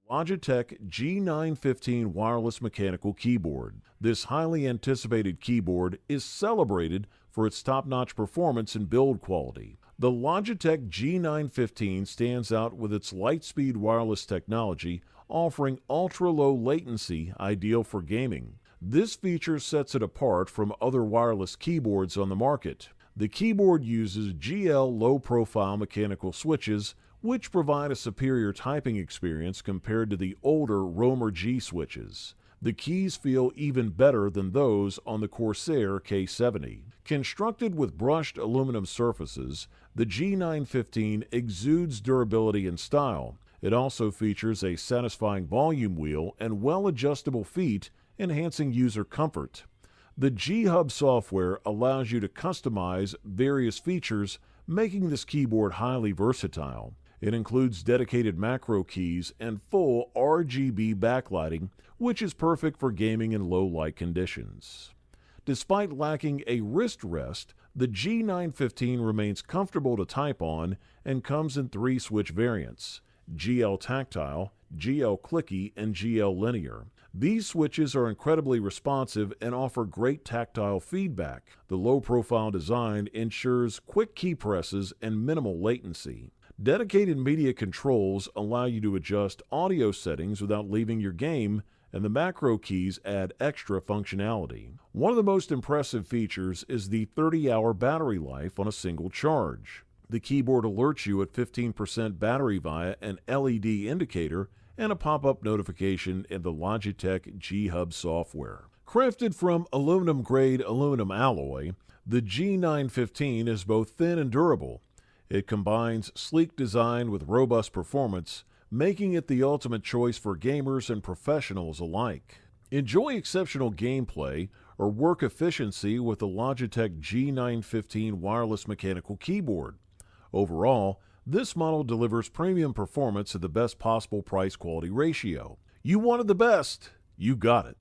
Logitech G915 wireless mechanical keyboard. This highly anticipated keyboard is celebrated for its top-notch performance and build quality. The Logitech G915 stands out with its light-speed wireless technology, offering ultra-low latency ideal for gaming. This feature sets it apart from other wireless keyboards on the market. The keyboard uses GL low-profile mechanical switches, which provide a superior typing experience compared to the older Romer G switches. The keys feel even better than those on the Corsair K70. Constructed with brushed aluminum surfaces, the G915 exudes durability and style. It also features a satisfying volume wheel and well-adjustable feet, enhancing user comfort. The G-Hub software allows you to customize various features, making this keyboard highly versatile. It includes dedicated macro keys and full RGB backlighting, which is perfect for gaming in low light conditions. Despite lacking a wrist rest, the G915 remains comfortable to type on and comes in 3 switch variants: GL Tactile, GL Clicky, and GL Linear. These switches are incredibly responsive and offer great tactile feedback. The low-profile design ensures quick key presses and minimal latency. Dedicated media controls allow you to adjust audio settings without leaving your game, and the macro keys add extra functionality. One of the most impressive features is the 30-hour battery life on a single charge. The keyboard alerts you at 15% battery via an LED indicator and a pop-up notification in the Logitech G-Hub software. Crafted from aluminum-grade aluminum alloy, the G915 is both thin and durable. It combines sleek design with robust performance, making it the ultimate choice for gamers and professionals alike. Enjoy exceptional gameplay or work efficiency with the Logitech G915 wireless mechanical keyboard. Overall, this model delivers premium performance at the best possible price-quality ratio. You wanted the best, you got it.